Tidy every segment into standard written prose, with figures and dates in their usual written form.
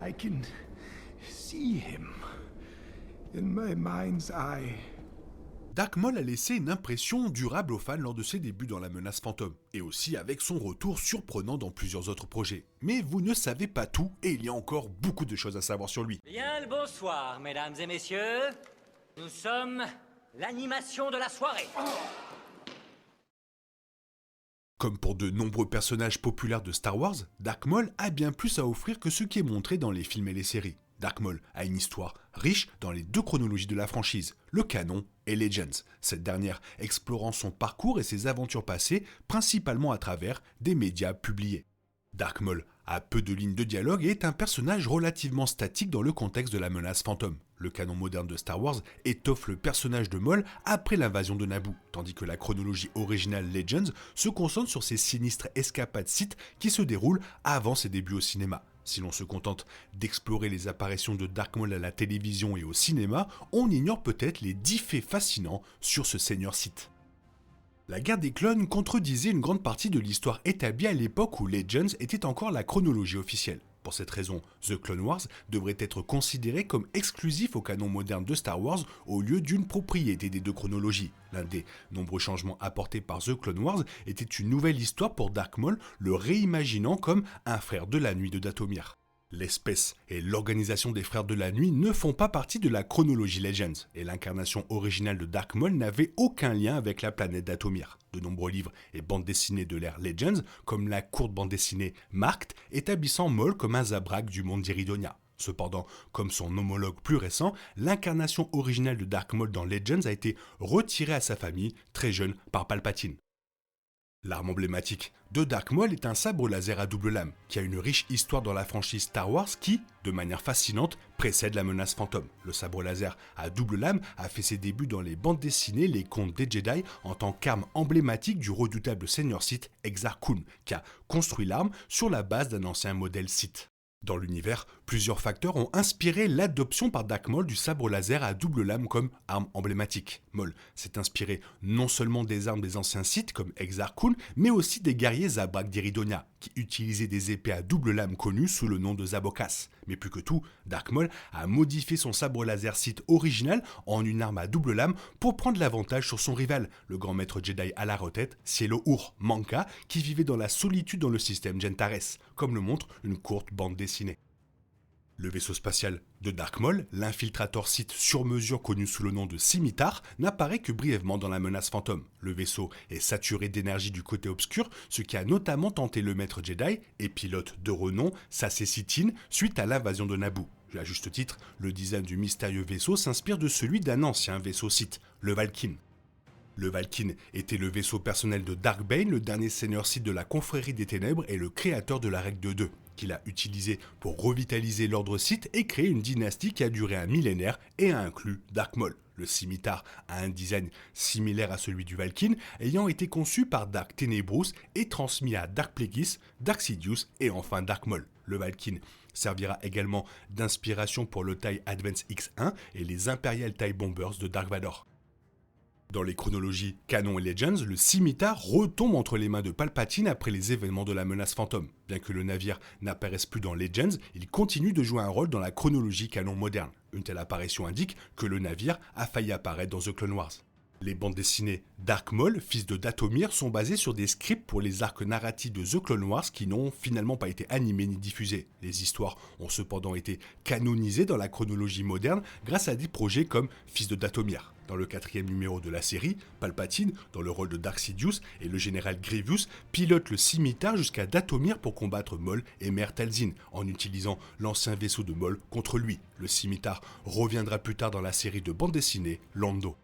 I can see him in my mind's eye. Dark Maul a laissé une impression durable aux fans lors de ses débuts dans la menace fantôme, et aussi avec son retour surprenant dans plusieurs autres projets. Mais vous ne savez pas tout, et il y a encore beaucoup de choses à savoir sur lui. Bien le bonsoir, mesdames et messieurs. Nous sommes l'animation de la soirée. Comme pour de nombreux personnages populaires de Star Wars, Dark Maul a bien plus à offrir que ce qui est montré dans les films et les séries. Dark Maul a une histoire riche dans les deux chronologies de la franchise, le canon et Legends, cette dernière explorant son parcours et ses aventures passées, principalement à travers des médias publiés. Dark Maul a peu de lignes de dialogue et est un personnage relativement statique dans le contexte de la menace fantôme. Le canon moderne de Star Wars étoffe le personnage de Maul après l'invasion de Naboo, tandis que la chronologie originale Legends se concentre sur ses sinistres escapades Sith qui se déroulent avant ses débuts au cinéma. Si l'on se contente d'explorer les apparitions de Dark Maul à la télévision et au cinéma, on ignore peut-être les 10 faits fascinants sur ce seigneur Sith. La guerre des clones contredisait une grande partie de l'histoire établie à l'époque où Legends était encore la chronologie officielle. Pour cette raison, The Clone Wars devrait être considéré comme exclusif au canon moderne de Star Wars au lieu d'une propriété des deux chronologies. L'un des nombreux changements apportés par The Clone Wars était une nouvelle histoire pour Dark Maul, le réimaginant comme un frère de la nuit de Dathomir. L'espèce et l'organisation des Frères de la Nuit ne font pas partie de la chronologie Legends, et l'incarnation originale de Dark Maul n'avait aucun lien avec la planète Dathomir. De nombreux livres et bandes dessinées de l'ère Legends, comme la courte bande dessinée Marked, établissant Maul comme un Zabrak du monde d'Iridonia. Cependant, comme son homologue plus récent, l'incarnation originale de Dark Maul dans Legends a été retirée à sa famille, très jeune, par Palpatine. L'arme emblématique de Dark Maul est un sabre laser à double lame, qui a une riche histoire dans la franchise Star Wars qui, de manière fascinante, précède la menace fantôme. Le sabre laser à double lame a fait ses débuts dans les bandes dessinées Les Contes des Jedi en tant qu'arme emblématique du redoutable seigneur Sith Exar Kun, qui a construit l'arme sur la base d'un ancien modèle Sith. Dans l'univers, plusieurs facteurs ont inspiré l'adoption par Dark Maul du sabre laser à double lame comme arme emblématique. Maul s'est inspiré non seulement des armes des anciens Sith comme Exar Kun, mais aussi des guerriers Zabrak d'Iridonia, qui utilisaient des épées à double lame connues sous le nom de Zabokas. Mais plus que tout, Dark Maul a modifié son sabre laser Sith original en une arme à double lame pour prendre l'avantage sur son rival, le grand maître Jedi à la retraite, Cielo Ur Manka, qui vivait dans la solitude dans le système Gentares, comme le montre une courte bande dessinée. Le vaisseau spatial de Dark Maul, l'infiltrator Sith sur mesure connu sous le nom de Scimitar, n'apparaît que brièvement dans la menace fantôme. Le vaisseau est saturé d'énergie du côté obscur, ce qui a notamment tenté le maître Jedi et pilote de renom Sasé Sithin suite à l'invasion de Naboo. À juste titre, le design du mystérieux vaisseau s'inspire de celui d'un ancien vaisseau Sith, le Valkyne. Le Valkyne était le vaisseau personnel de Dark Bane, le dernier seigneur Sith de la confrérie des ténèbres et le créateur de la règle de 2, qu'il a utilisé pour revitaliser l'ordre Sith et créer une dynastie qui a duré un millénaire et a inclus Dark Maul. Le scimitar a un design similaire à celui du Valkyne, ayant été conçu par Dark Tenebrous et transmis à Dark Plagueis, Dark Sidious et enfin Dark Maul. Le Valkyne servira également d'inspiration pour le TIE Advance X1 et les Imperial TIE Bombers de Dark Vador. Dans les chronologies Canon et Legends, le scimitar retombe entre les mains de Palpatine après les événements de la menace fantôme. Bien que le navire n'apparaisse plus dans Legends, il continue de jouer un rôle dans la chronologie canon moderne. Une telle apparition indique que le navire a failli apparaître dans The Clone Wars. Les bandes dessinées Dark Maul, fils de Dathomir, sont basées sur des scripts pour les arcs narratifs de The Clone Wars qui n'ont finalement pas été animés ni diffusés. Les histoires ont cependant été canonisées dans la chronologie moderne grâce à des projets comme Fils de Dathomir. Dans le 4e numéro de la série, Palpatine, dans le rôle de Dark Sidious, et le général Grievous pilotent le scimitar jusqu'à Dathomir pour combattre Maul et Mère Talzin, en utilisant l'ancien vaisseau de Maul contre lui. Le scimitar reviendra plus tard dans la série de bande dessinée Lando.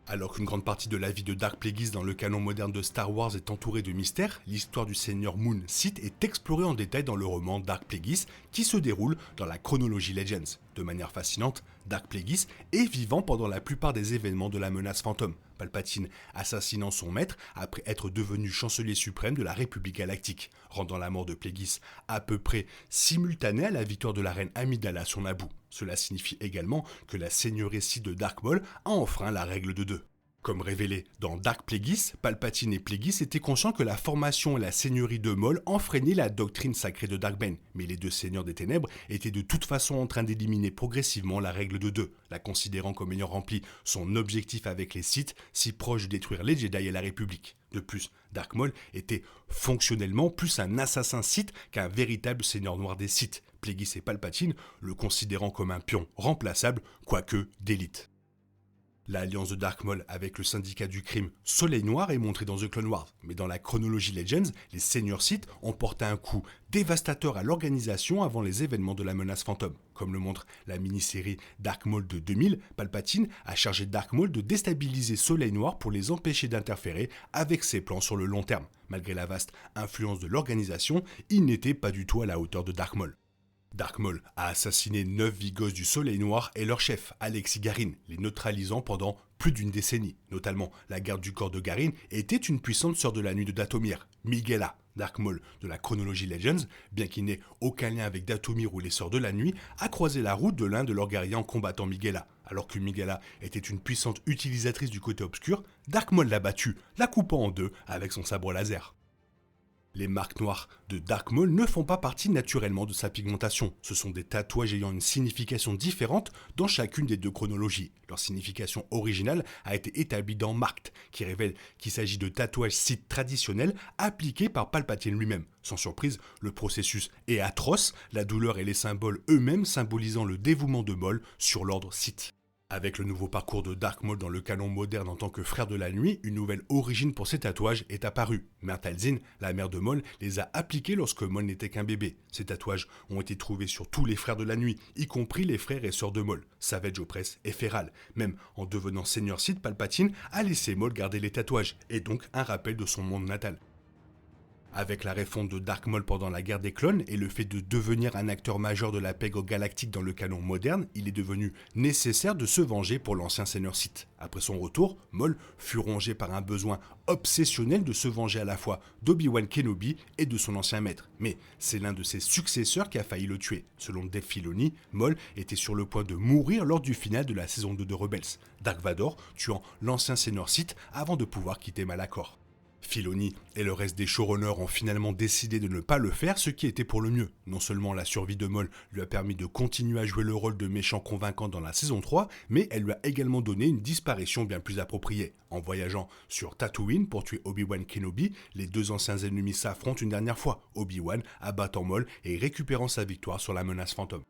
Alors qu'une grande partie de la vie de Dark Plagueis dans le canon moderne de Star Wars est entourée de mystères, l'histoire du seigneur Moon Sith est explorée en détail dans le roman Dark Plagueis qui se déroule dans la chronologie Legends. De manière fascinante, Dark Plagueis est vivant pendant la plupart des événements de la menace fantôme, Palpatine assassinant son maître après être devenu chancelier suprême de la République galactique, rendant la mort de Plagueis à peu près simultanée à la victoire de la reine Amidala sur Naboo. Cela signifie également que la seigneurie Sith de Dark Maul a enfreint la règle de 2. Comme révélé dans Dark Plagueis, Palpatine et Plagueis étaient conscients que la formation et la seigneurie de Maul enfreignaient la doctrine sacrée de Darkbane, mais les deux seigneurs des ténèbres étaient de toute façon en train d'éliminer progressivement la règle de 2, la considérant comme ayant rempli son objectif avec les Sith, si proche de détruire les Jedi et la République. De plus, Dark Maul était fonctionnellement plus un assassin Sith qu'un véritable seigneur noir des Sith, Plagueis et Palpatine le considérant comme un pion remplaçable, quoique d'élite. L'alliance de Dark Maul avec le syndicat du crime Soleil Noir est montrée dans The Clone Wars, mais dans la chronologie Legends, les seigneurs Sith ont porté un coup dévastateur à l'organisation avant les événements de la menace fantôme. Comme le montre la mini-série Dark Maul de 2000, Palpatine a chargé Dark Maul de déstabiliser Soleil Noir pour les empêcher d'interférer avec ses plans sur le long terme. Malgré la vaste influence de l'organisation, il n'était pas du tout à la hauteur de Dark Maul. Dark Maul a assassiné 9 Vigos du Soleil Noir et leur chef, Alexis Garin, les neutralisant pendant plus d'une décennie. Notamment, la garde du corps de Garin était une puissante sœur de la nuit de Dathomir, Miguela. Dark Maul de la chronologie Legends, bien qu'il n'ait aucun lien avec Dathomir ou les sœurs de la nuit, a croisé la route de l'un de leurs guerriers en combattant Miguela. Alors que Miguela était une puissante utilisatrice du côté obscur, Dark Maul l'a battue, la coupant en deux avec son sabre laser. Les marques noires de Dark Maul ne font pas partie naturellement de sa pigmentation. Ce sont des tatouages ayant une signification différente dans chacune des deux chronologies. Leur signification originale a été établie dans Marked, qui révèle qu'il s'agit de tatouages Sith traditionnels appliqués par Palpatine lui-même. Sans surprise, le processus est atroce, la douleur et les symboles eux-mêmes symbolisant le dévouement de Maul sur l'ordre Sith. Avec le nouveau parcours de Dark Maul dans le canon moderne en tant que frère de la nuit, une nouvelle origine pour ces tatouages est apparue. Mère Talzin, la mère de Maul, les a appliqués lorsque Maul n'était qu'un bébé. Ces tatouages ont été trouvés sur tous les frères de la nuit, y compris les frères et sœurs de Maul, Savage Opress et Feral. Même en devenant Seigneur Sith, Palpatine a laissé Maul garder les tatouages, et donc un rappel de son monde natal. Avec la refonte de Dark Maul pendant la guerre des clones et le fait de devenir un acteur majeur de la pègre galactique dans le canon moderne, il est devenu nécessaire de se venger pour l'ancien Seigneur Sith. Après son retour, Maul fut rongé par un besoin obsessionnel de se venger à la fois d'Obi-Wan Kenobi et de son ancien maître. Mais c'est l'un de ses successeurs qui a failli le tuer. Selon Dave Filoni, Maul était sur le point de mourir lors du final de la saison 2 de Rebels, Dark Vador tuant l'ancien Seigneur Sith avant de pouvoir quitter Malachor. Filoni et le reste des showrunners ont finalement décidé de ne pas le faire, ce qui était pour le mieux. Non seulement la survie de Maul lui a permis de continuer à jouer le rôle de méchant convaincant dans la saison 3, mais elle lui a également donné une disparition bien plus appropriée. En voyageant sur Tatooine pour tuer Obi-Wan Kenobi, les deux anciens ennemis s'affrontent une dernière fois, Obi-Wan abattant Maul et récupérant sa victoire sur la menace fantôme.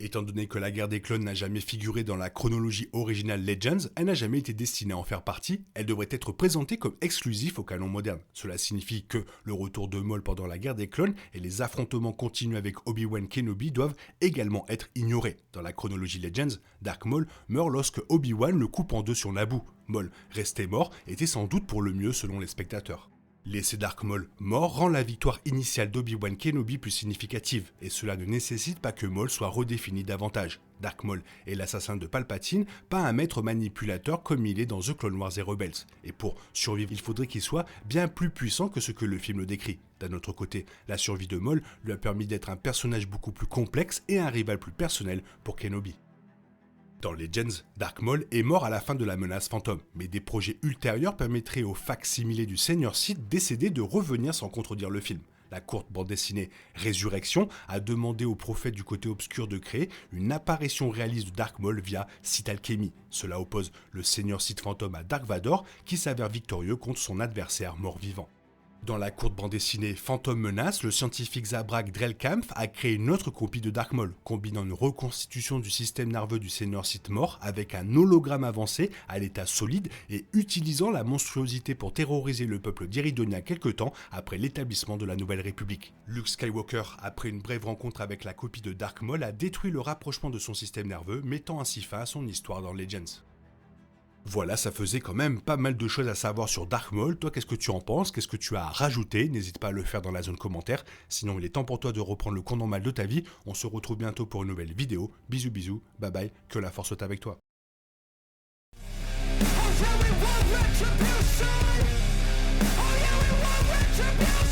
Étant donné que la guerre des clones n'a jamais figuré dans la chronologie originale Legends, elle n'a jamais été destinée à en faire partie, elle devrait être présentée comme exclusif au canon moderne. Cela signifie que le retour de Maul pendant la guerre des clones et les affrontements continus avec Obi-Wan Kenobi doivent également être ignorés. Dans la chronologie Legends, Dark Maul meurt lorsque Obi-Wan le coupe en deux sur Naboo. Maul, resté mort, était sans doute pour le mieux selon les spectateurs. Laisser Dark Maul mort rend la victoire initiale d'Obi-Wan Kenobi plus significative, et cela ne nécessite pas que Maul soit redéfini davantage. Dark Maul est l'assassin de Palpatine, pas un maître manipulateur comme il est dans The Clone Wars et Rebels. Et pour survivre, il faudrait qu'il soit bien plus puissant que ce que le film le décrit. D'un autre côté, la survie de Maul lui a permis d'être un personnage beaucoup plus complexe et un rival plus personnel pour Kenobi. Dans Legends, Dark Maul est mort à la fin de la menace fantôme, mais des projets ultérieurs permettraient au fac-similé du Seigneur Sith décédé de revenir sans contredire le film. La courte bande dessinée Résurrection a demandé au prophète du côté obscur de créer une apparition réaliste de Dark Maul via Sith Alchemy. Cela oppose le Seigneur Sith fantôme à Dark Vador qui s'avère victorieux contre son adversaire mort-vivant. Dans la courte bande dessinée Phantom Menace, le scientifique Zabrak Drellkampf a créé une autre copie de Dark Maul, combinant une reconstitution du système nerveux du Seigneur Sith mort avec un hologramme avancé à l'état solide et utilisant la monstruosité pour terroriser le peuple d'Iridonia quelque temps après l'établissement de la Nouvelle République. Luke Skywalker, après une brève rencontre avec la copie de Dark Maul, a détruit le rapprochement de son système nerveux, mettant ainsi fin à son histoire dans Legends. Voilà, ça faisait quand même pas mal de choses à savoir sur Dark Maul. Toi, qu'est-ce que tu en penses? Qu'est-ce que tu as à rajouter? N'hésite pas à le faire dans la zone commentaire. Sinon, il est temps pour toi de reprendre le cours normal de ta vie. On se retrouve bientôt pour une nouvelle vidéo. Bisous, bisous, bye bye, que la force soit avec toi. Oh yeah, we want retribution.